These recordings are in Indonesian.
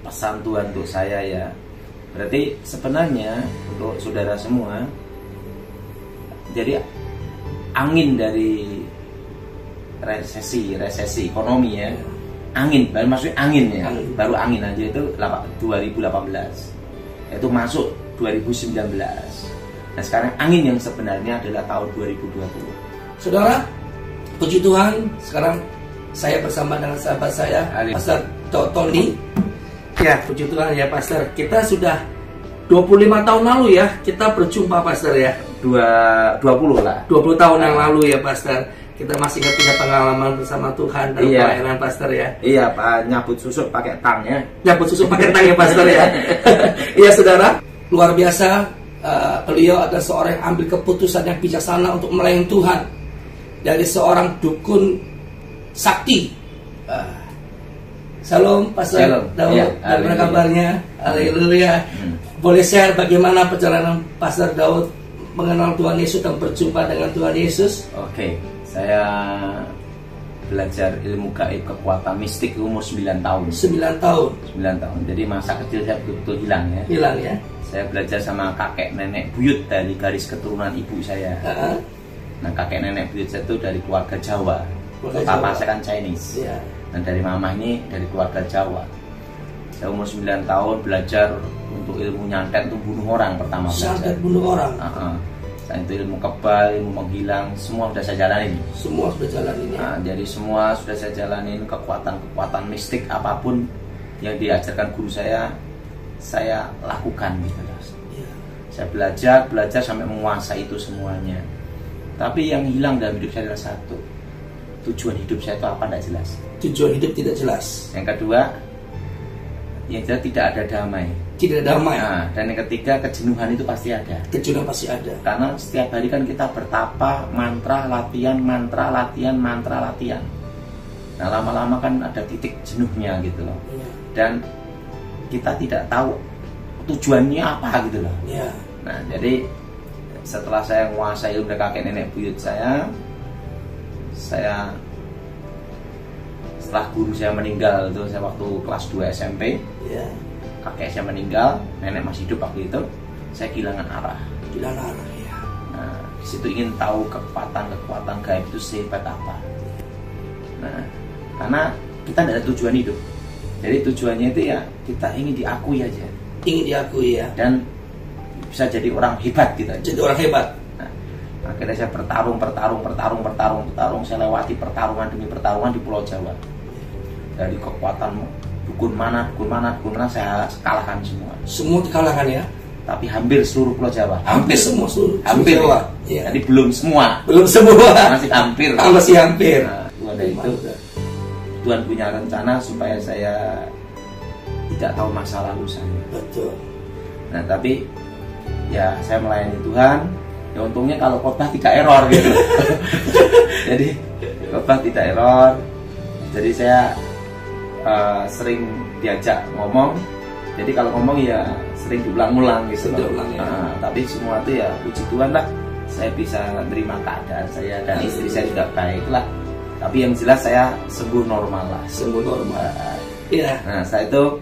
pesan Tuhan untuk saya ya. Berarti sebenarnya untuk saudara semua, jadi angin dari resesi ekonomi ya, angin, baru maksudnya angin ya, baru angin aja itu 2018, itu masuk 2019. Nah sekarang angin yang sebenarnya adalah tahun 2020. Saudara, puji Tuhan, sekarang saya bersama dengan sahabat saya, Pastor Tony. Ya, puji Tuhan ya Pastor. Kita sudah 25 tahun lalu ya, kita berjumpa Pastor ya. 20 lah. 20 tahun yang lalu ya Pastor. Kita masih ingat punya pengalaman bersama Tuhan dalam pelayanan Pastor ya. Iya Pak, nyabut susu pakai tang ya. Nyabut susu pakai tang ya Pastor ya. Iya saudara, luar biasa. Beliau adalah seorang yang ambil keputusan yang bijaksana untuk melayani Tuhan. Dari seorang dukun sakti. Salam Pastor Daud, ya, bagaimana kabarnya? Haleluya. Boleh share bagaimana perjalanan Pastor Daud mengenal Tuhan Yesus dan berjumpa dengan Tuhan Yesus? Oke, saya belajar ilmu gaib kekuatan mistik umur 9 tahun. 9 tahun. 9 tahun. Jadi masa kecil saya betul-betul hilang ya. Hilang ya. Saya belajar sama kakek nenek buyut dari garis keturunan ibu saya. Nah kakek nenek buyut saya itu dari keluarga Jawa. Papa saya kan Chinese. Dan dari mama ini dari keluarga Jawa. Saya umur 9 tahun belajar untuk ilmu nyantet, untuk bunuh orang pertama belajar. Nyantet bunuh orang. Saya itu ilmu kebal, ilmu menghilang, semua sudah saya jalanin. Semua sudah jalanin ya. Nah, jadi semua sudah saya jalanin, kekuatan mistik apapun yang diajarkan guru saya lakukan gitu. Saya belajar sampai menguasai itu semuanya. Tapi yang hilang dalam hidup saya adalah satu. Tujuan hidup saya itu apa tidak jelas. Tujuan hidup tidak jelas. Yang kedua, yang jelas tidak ada damai. Tidak damai. Nah, dan yang ketiga, kejenuhan itu pasti ada. Kejenuhan pasti ada. Karena setiap hari kan kita bertapa, mantra latihan. Nah, lama-lama kan ada titik jenuhnya gitu loh. Dan kita tidak tahu tujuannya apa gitu loh. Nah, jadi setelah saya menguasai ilmu kakek nenek buyut saya setelah guru saya meninggal itu, saya waktu kelas 2 SMP, kakek saya meninggal, nenek masih hidup waktu itu, saya kehilangan arah. Nah, disitu ingin tahu kekuatan gaib itu sehebat apa. Nah, karena kita tidak ada tujuan hidup, jadi tujuannya itu ya kita ingin diakui aja. Ingin diakui ya. Dan bisa jadi orang hebat gitu. Jadi orang hebat. Akhirnya saya bertarung, saya lewati pertarungan demi pertarungan di Pulau Jawa. Dari kekuatan dukun mana saya kalahkan semua. Semua dikalahkan ya. Tapi hampir seluruh Pulau Jawa. Hampir Jawa. Jadi belum semua. Masih hampir. Masih hampir. Nah, itu Tuhan punya rencana supaya saya tidak tahu masa lalu saya. Betul. Nah, tapi ya saya melayani Tuhan. Ya untungnya kalau khotbah tidak error gitu. Jadi khotbah tidak error. Jadi saya sering diajak ngomong. Jadi kalau ngomong ya sering diulang-ulang gitu. Tapi semua itu ya puji Tuhan lah. Saya bisa menerima keadaan saya dan istri saya juga baik lah. Tapi yang jelas saya sembuh normal lah. Sembuh normal. Iya. Nah, saya itu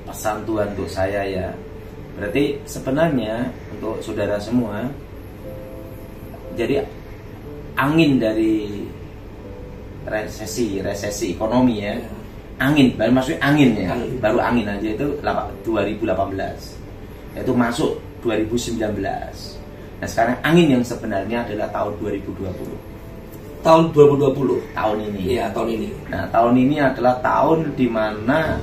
pesan Tuhan untuk saya ya. Berarti sebenarnya untuk saudara semua, jadi angin dari resesi ekonomi ya, angin, baru maksudnya angin ya, baru angin aja itu 2018, itu masuk 2019. Nah sekarang angin yang sebenarnya adalah tahun 2020. Tahun 2020. Tahun ini. Iya, tahun ini. Nah tahun ini adalah tahun dimana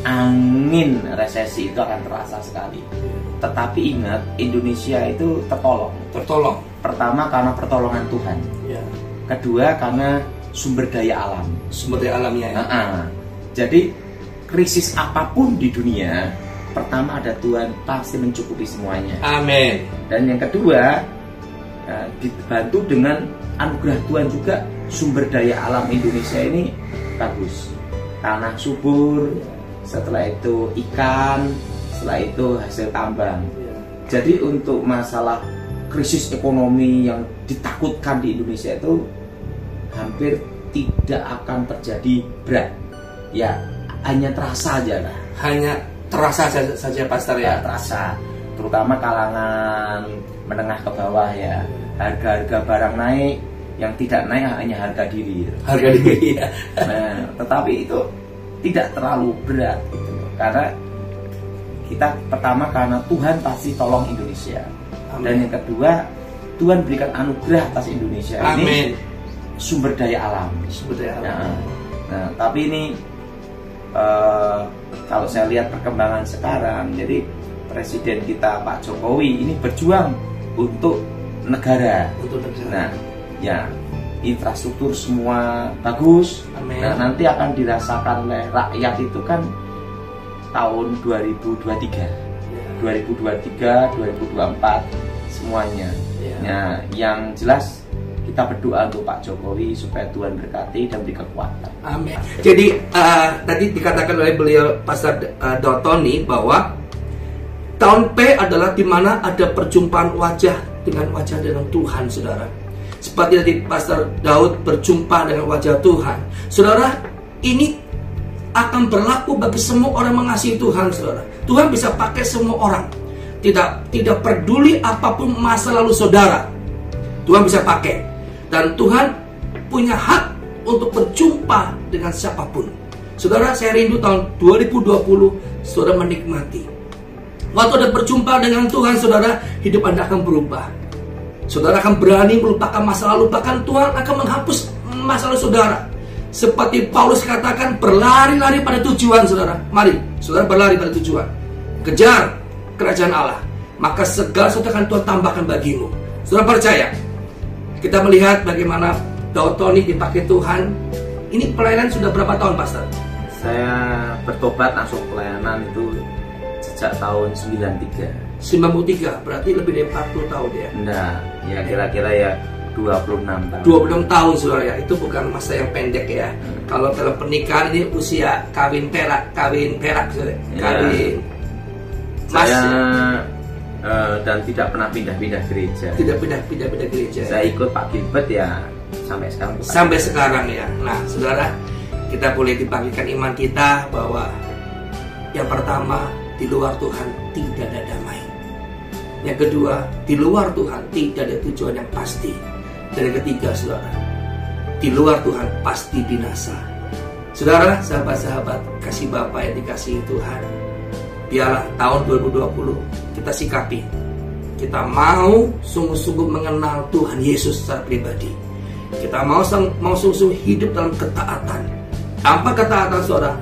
angin resesi itu akan terasa sekali. Tetapi ingat, Indonesia itu tertolong. Pertama karena pertolongan Tuhan. Kedua karena sumber daya alam. Sumber daya alamnya. Jadi krisis apapun di dunia, pertama ada Tuhan pasti mencukupi semuanya. Amin. Dan yang kedua, dibantu dengan anugerah Tuhan juga, sumber daya alam Indonesia ini bagus. Tanah subur. Setelah itu ikan, setelah itu hasil tambang. Jadi untuk masalah krisis ekonomi yang ditakutkan di Indonesia itu hampir tidak akan terjadi berat. Ya hanya terasa aja lah. Hanya terasa saja Pastor ya. Terasa, terutama kalangan menengah ke bawah ya. Harga-harga barang naik, yang tidak naik hanya harga diri. Harga diri ya. Nah, tetapi itu tidak terlalu berat gitu. Karena kita pertama karena Tuhan pasti tolong Indonesia. Amin. Dan yang kedua, Tuhan berikan anugerah atas Indonesia. Amin. Ini sumber daya alam. Sumber daya alam. Nah, tapi ini kalau saya lihat perkembangan sekarang, jadi Presiden kita Pak Jokowi ini berjuang untuk negara. Untuk negara. Nah, ya infrastruktur semua bagus. Amin. Nah, nanti akan dirasakan oleh rakyat itu kan tahun 2023, 2023, 2024 semuanya. Nah, yang jelas kita berdoa untuk Pak Jokowi supaya Tuhan berkati dan beri kekuatan. Amin. Jadi tadi dikatakan oleh beliau Pastor Tony bahwa tahun P adalah di mana ada perjumpaan wajah dengan Tuhan, saudara. Seperti tadi Pastor Daud berjumpa dengan wajah Tuhan. Saudara, ini akan berlaku bagi semua orang mengasihi Tuhan, saudara. Tuhan bisa pakai semua orang. Tidak peduli apapun masa lalu saudara. Tuhan bisa pakai. Dan Tuhan punya hak untuk berjumpa dengan siapapun. Saudara, saya rindu tahun 2020 saudara menikmati. Waktu Anda berjumpa dengan Tuhan, saudara, hidup Anda akan berubah. Saudara akan berani melupakan masa lalu. Bahkan Tuhan akan menghapus masa lalu saudara. Seperti Paulus katakan, berlari-lari pada tujuan, saudara. Mari, saudara berlari pada tujuan. Kejar kerajaan Allah. Maka segala sesuatu akan Tuhan tambahkan bagimu. Saudara percaya? Kita melihat bagaimana Daud Tony dipakai Tuhan. Ini pelayanan sudah berapa tahun, Pastor? Saya bertobat langsung pelayanan itu sejak tahun 93. 93, berarti lebih dari 40 tahun ya? Enggak, ya kira-kira ya 26 tahun. 26 tahun, saudara ya. Itu bukan masa yang pendek ya. Kalau dalam pernikahan ini usia kawin perak, saudara. Kawin. Saya dan tidak pernah pindah-pindah gereja. Tidak pindah-pindah gereja. Saya ikut Pak Gilbert ya sampai sekarang. Sampai sekarang ya. Nah, saudara, kita boleh dibagikan iman kita bahwa yang pertama, di luar Tuhan tidak ada damai. Yang kedua, di luar Tuhan tidak ada tujuan yang pasti. Dan yang ketiga, saudara, di luar Tuhan pasti binasa. Saudara, sahabat-sahabat, kasih Bapa yang dikasihi Tuhan, biarlah tahun 2020 kita sikapi. Kita mau sungguh-sungguh mengenal Tuhan Yesus secara pribadi. Kita mau sungguh-sungguh hidup dalam ketaatan. Tanpa ketaatan, saudara,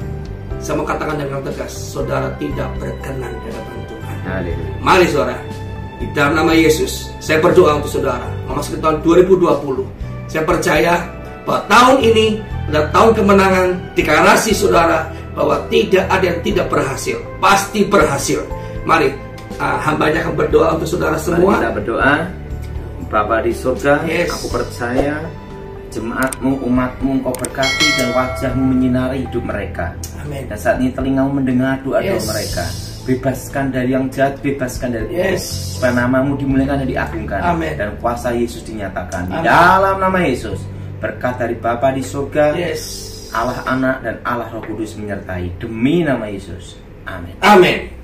saya mau katakan dengan tegas, saudara tidak berkenan di hadapan Tuhan. Mari saudara, di dalam nama Yesus, saya berdoa untuk saudara memasuki tahun 2020. Saya percaya bahwa tahun ini adalah tahun kemenangan. Deklarasi saudara bahwa tidak ada yang tidak berhasil, pasti berhasil. Mari, hambanya akan berdoa untuk saudara semua. Mari kita berdoa. Bapa di surga, Yes. Aku percaya jemaatmu, umatmu Engkau berkati dan wajahmu menyinari hidup mereka. Amin. Dan saat ini telingamu mendengar doa-doa Yes. mereka. Bebaskan dari yang jahat, bebaskan dari Yes. supaya namamu dimuliakan dan diagungkan. Amin. Dan kuasa Yesus dinyatakan. Di Amin. dalam nama Yesus, berkat dari Bapa di surga, Yes. Allah Anak dan Allah Roh Kudus menyertai. Demi nama Yesus. Amin. Amin.